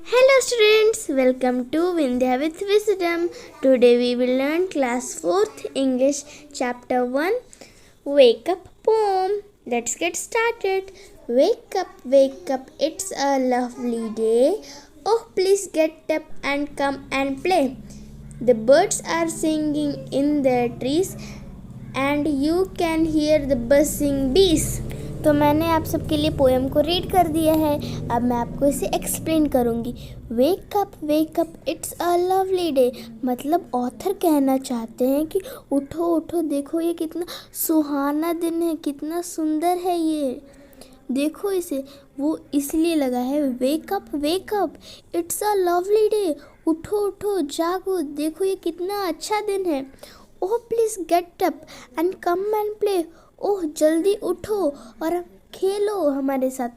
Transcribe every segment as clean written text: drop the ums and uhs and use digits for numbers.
Hello students, welcome to Vindhya with Wisdom. Today we will learn class 4th English chapter 1 Wake Up Poem. Let's get started. Wake up, it's a lovely day. Oh, please get up and come and play. The birds are singing in the trees and you can hear the buzzing bees. तो मैंने आप सबके लिए poem को read कर दिया है. अब मैं आपको इसे एक्सप्लेन करूँगी. वेक up it's a lovely day. मतलब ऑथर कहना चाहते हैं कि उठो उठो, देखो ये कितना सुहाना दिन है, कितना सुंदर है ये. देखो इसे, वो इसलिए लगा है wake up it's a lovely day. उठो उठो, जागो, देखो ये कितना अच्छा दिन है. Oh please get up and come and play. Oh जल्दी उठो और खेलो हमारे साथ.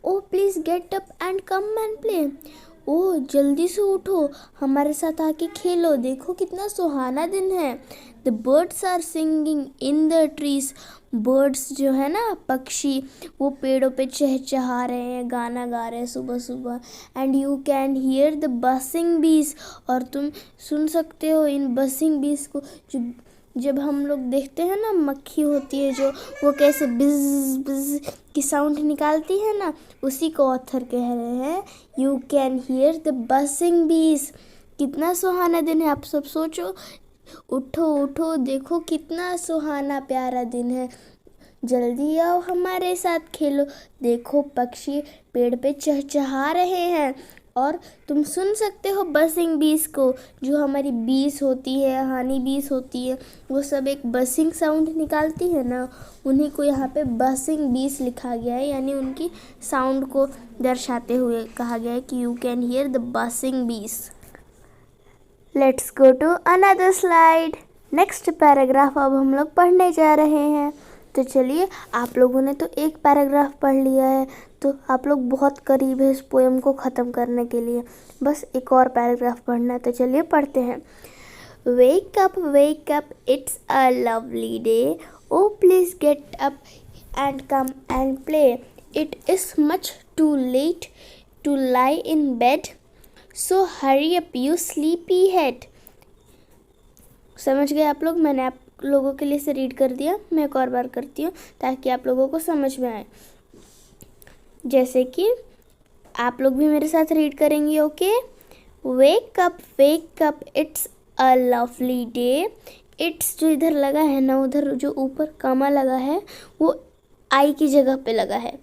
Oh please get up and come and play. Oh जल्दी से उठो, हमारे साथ आके खेलो, देखो कितना सुहाना दिन है. The birds are singing in the trees. Birds जो है ना, पक्षी, वो पेड़ों पे चहचहा रहे हैं, गाना गा रहे हैं सुबह सुबह. And you can hear the busing बीज. और तुम सुन सकते हो इन बसिंग बीज को. जब हम लोग देखते हैं ना, मक्खी होती है जो, वो कैसे बिज बिज की साउंड निकालती है ना, उसी को ऑथर कह रहे हैं you can hear the busing बीज. कितना सुहाना दिन है. आप सब सोचो, उठो उठो, देखो कितना सुहाना प्यारा दिन है. जल्दी आओ हमारे साथ खेलो. देखो पक्षी पेड़ पे चहचहा रहे हैं और तुम सुन सकते हो बसिंग बीस को. जो हमारी बीस होती है, हनी बीस होती है, वो सब एक बसिंग साउंड निकालती है ना, उन्हीं को यहाँ पे बसिंग बीस लिखा गया है. यानी उनकी साउंड को दर्शाते हुए कहा गया है कि you can hear the buzzing bees. Let's go to another slide. Next paragraph अब हम लोग पढ़ने जा रहे हैं. तो चलिए, आप लोगों ने तो एक पैराग्राफ पढ़ लिया है, तो आप लोग बहुत करीब है इस पोएम को ख़त्म करने के लिए. बस एक और पैराग्राफ पढ़ना है. तो चलिए पढ़ते हैं. Wake up it's a lovely day. Oh please get up and come and play. It is much too late to lie in bed. So hurry up you sleepy head. समझ गए आप लोग? मैंने आप लोगों के लिए से रीड कर दिया. मैं एक और बार करती हूँ ताकि आप लोगों को समझ में आए. जैसे कि आप लोग भी मेरे साथ रीड करेंगे. Okay. Wake up it's a lovely day. It's जो इधर लगा है ना, उधर जो ऊपर कमा लगा है, वो आई की जगह पे लगा है.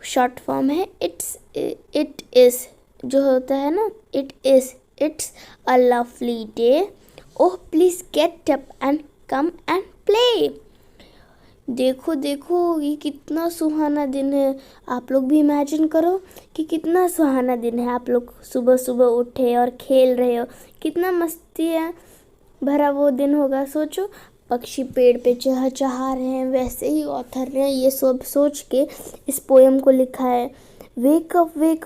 शॉर्ट फॉर्म है इट इज़ जो होता है ना, it's a lovely day. Oh please get up and come and play. देखो देखो, ये कितना सुहाना दिन है. आप लोग भी इमेजिन करो कि कितना सुहाना दिन है. आप लोग सुबह सुबह उठे और खेल रहे हो, कितना मस्ती है भरा वो दिन होगा. सोचो, पक्षी पेड़ पे चहचहा रहे हैं. वैसे ही ऑथर ने ये सब सोच के इस पोएम को लिखा है. वेक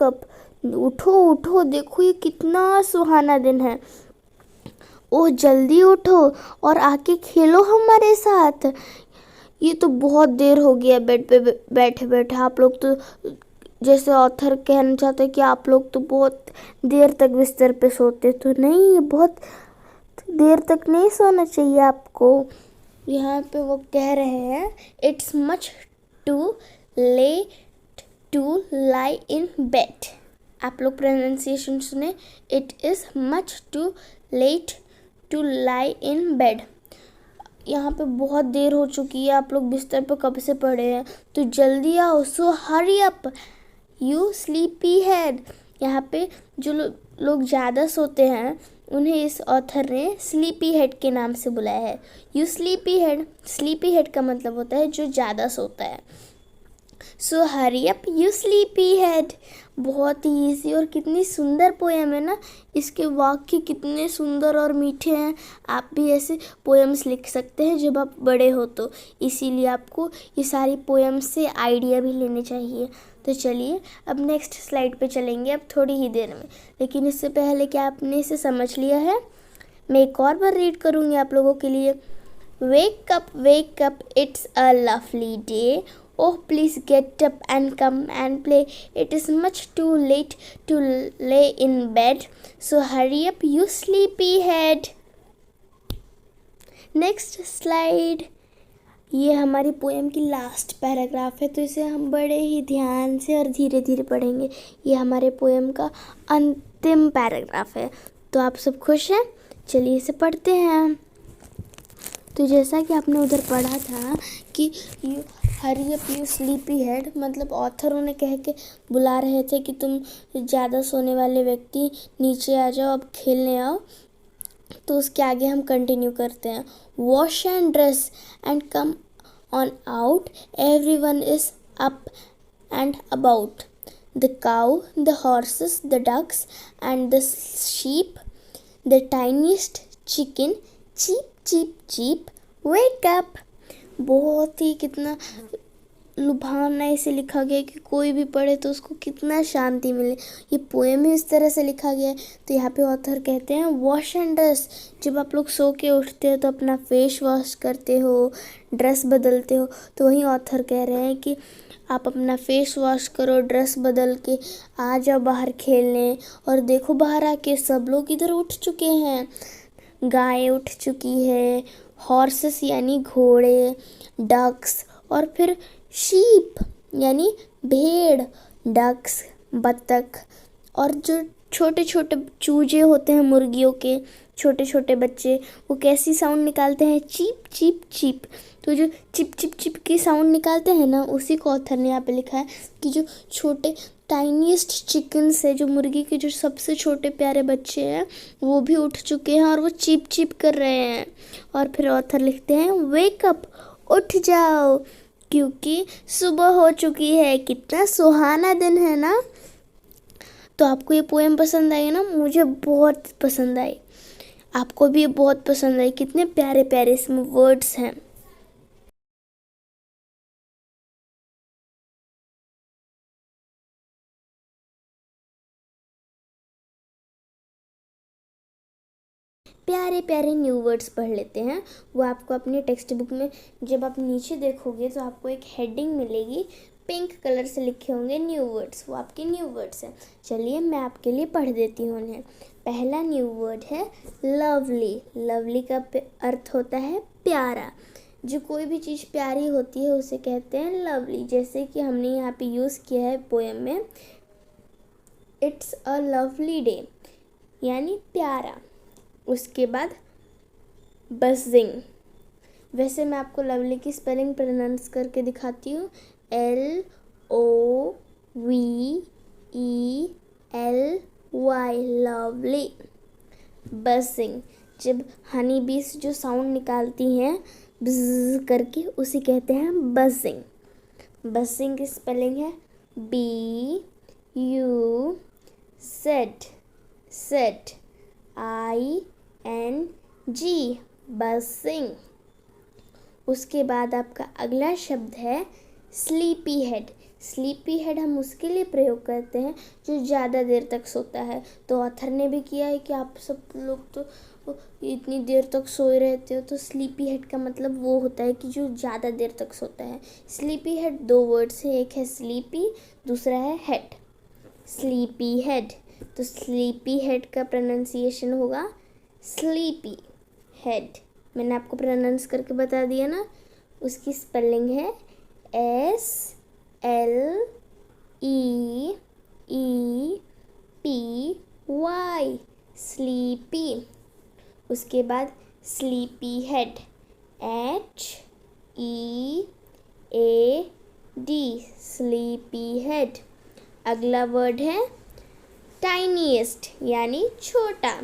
अप, उठो उठो, देखो ये कितना सुहाना दिन है. ओह जल्दी उठो और आके खेलो हमारे साथ. ये तो बहुत देर हो गया बेड पे बैठे बैठे. आप लोग तो, जैसे ऑथर कहना चाहते हैं कि आप लोग तो बहुत देर तक बिस्तर पे सोते. तो नहीं, ये बहुत देर तक नहीं सोना चाहिए आपको. यहाँ पे वो कह रहे हैं it's much too late to lie in bed. आप लोग प्रोनाउंसिएशन सुने. It is much too late to lie in bed. यहाँ पे बहुत देर हो चुकी है, आप लोग बिस्तर पे कब से पड़े हैं, तो जल्दी आओ. So hurry up you sleepy head. यहाँ पे जो लोग ज़्यादा सोते हैं, उन्हें इस ऑथर ने स्लीपी हेड के नाम से बुलाया है. यू स्लीपी हेड का मतलब होता है जो ज़्यादा सोता है. So hurry up you sleepy head. बहुत ही ईजी और कितनी सुंदर पोएम है ना. इसके वाक्य कितने सुंदर और मीठे हैं. आप भी ऐसे पोएम्स लिख सकते हैं जब आप बड़े हो तो. इसीलिए आपको ये सारी पोएम्स से आइडिया भी लेने चाहिए. तो चलिए अब नेक्स्ट स्लाइड पे चलेंगे अब थोड़ी ही देर में. लेकिन इससे पहले क्या आपने इसे समझ लिया है? मैं एक और बार रीड करूँगी आप लोगों के लिए. वेक up it's a lovely day. Oh, please get up and come and play. It is much too late to lay in bed. So hurry up, you sleepyhead. Next slide. ये हमारी पोएम की last paragraph है, तो इसे हम बड़े ही ध्यान से और धीरे धीरे पढ़ेंगे. ये हमारे पोएम का अंतिम पैराग्राफ है. तो आप सब खुश हैं? चलिए इसे पढ़ते हैं. तो जैसा कि आपने उधर पढ़ा था कि you Hari up you sleepy head, मतलब ऑथर उन्हें कह के बुला रहे थे कि तुम ज़्यादा सोने वाले व्यक्ति नीचे आ जाओ, अब खेलने आओ. तो उसके आगे हम कंटिन्यू करते हैं. Wash and dress and come on out, everyone is up and about. The cow, the horses, the ducks and the sheep, the tiniest chicken, cheep cheep cheep, wake up. बहुत ही कितना लुभावना इसे लिखा गया कि कोई भी पढ़े तो उसको कितना शांति मिले. ये पोएम ही इस तरह से लिखा गया है. तो यहाँ पे ऑथर कहते हैं वॉश एंड ड्रेस. जब आप लोग सो के उठते हो तो अपना फेस वॉश करते हो, ड्रेस बदलते हो. तो वहीं ऑथर कह रहे हैं कि आप अपना फेस वॉश करो, ड्रेस बदल के आ जाओ बाहर खेलने. और देखो बाहर आके सब लोग इधर उठ चुके हैं. गाय उठ चुकी है, हॉर्सेस यानी घोड़े, डक्स और फिर शीप यानी भेड़, डक्स बतख, और जो छोटे छोटे चूजे होते हैं मुर्गियों के छोटे छोटे बच्चे, वो कैसी साउंड निकालते हैं? Cheep cheep cheep. तो जो चिप चिप चिप की साउंड निकालते हैं ना, उसी को ऑथर ने यहाँ पे लिखा है कि जो छोटे टाइनीस्ट चिकन्स है, जो मुर्गी के जो सबसे छोटे प्यारे बच्चे हैं, वो भी उठ चुके हैं और वो चीप चीप कर रहे हैं. और फिर ऑथर लिखते हैं वेक अप, उठ जाओ, क्योंकि सुबह हो चुकी है. कितना सुहाना दिन है ना. तो आपको ये पोएम पसंद आई ना? मुझे बहुत पसंद आई. आपको भी ये बहुत पसंद आई. कितने प्यारे प्यारे इसमें वर्ड्स हैं. प्यारे प्यारे न्यू वर्ड्स पढ़ लेते हैं. वो आपको अपनी टेक्स्ट बुक में जब आप नीचे देखोगे तो आपको एक हेडिंग मिलेगी, पिंक कलर से लिखे होंगे न्यू वर्ड्स. वो आपके न्यू वर्ड्स हैं. चलिए मैं आपके लिए पढ़ देती हूँ उन्हें. पहला न्यू वर्ड है लवली. लवली का अर्थ होता है प्यारा. जो कोई भी चीज़ प्यारी होती है उसे कहते हैं लवली. जैसे कि हमने यहाँ पे यूज़ किया है पोएम में, इट्स अ लवली डे यानी प्यारा. उसके बाद बजिंग. वैसे मैं आपको लवली की स्पेलिंग प्रोनाउंस करके दिखाती हूँ. LOVELY, lovely. बजिंग. जब हनी बीस जो साउंड निकालती हैं बज करके, उसे कहते हैं बजिंग. बजिंग की स्पेलिंग है BUZZING, बजिंग. उसके बाद आपका अगला शब्द है स्लीपी हेड. स्लीपी हेड हम उसके लिए प्रयोग करते हैं जो ज़्यादा देर तक सोता है. तो ऑथर ने भी किया है कि आप सब लोग तो इतनी देर तक सोए रहते हो. तो स्लीपी हेड का मतलब वो होता है कि जो ज़्यादा देर तक सोता है. स्लीपी हेड दो वर्ड से, एक है स्लीपी, दूसरा है हेड. Sleepy head. तो स्लीपी हेड का प्रोनाउंसिएशन होगा स्लीपी हेड. मैंने आपको प्रोनाउंस करके बता दिया ना. उसकी स्पेलिंग है SLEEPY, स्लीपी. उसके बाद sleepy head, HEAD, sleepy head. अगला वर्ड है टाइनीएस्ट यानी छोटा.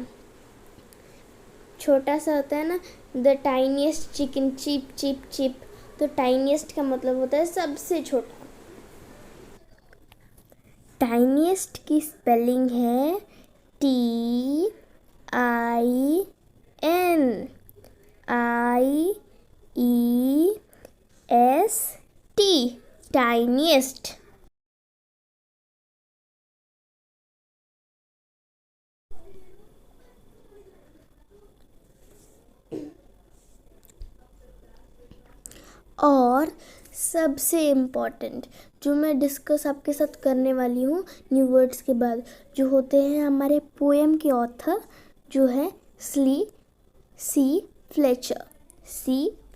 छोटा सा होता है ना, the tiniest chicken, cheep cheep cheep. तो टाइनीएस्ट का मतलब होता है सबसे छोटा. टाइनीएस्ट की स्पेलिंग है TINIEST, टाइनीएस्ट. और सबसे इम्पॉर्टेंट जो मैं डिस्कस आपके साथ करने वाली हूँ न्यू वर्ड्स के बाद, जो होते हैं हमारे पोएम के ऑथर, जो है सी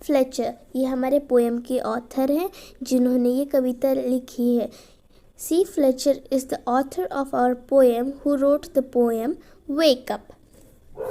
फ्लेचर। ये हमारे पोएम के ऑथर हैं जिन्होंने ये कविता लिखी है। C Fletcher is the author of our poem who wrote the poem wake up.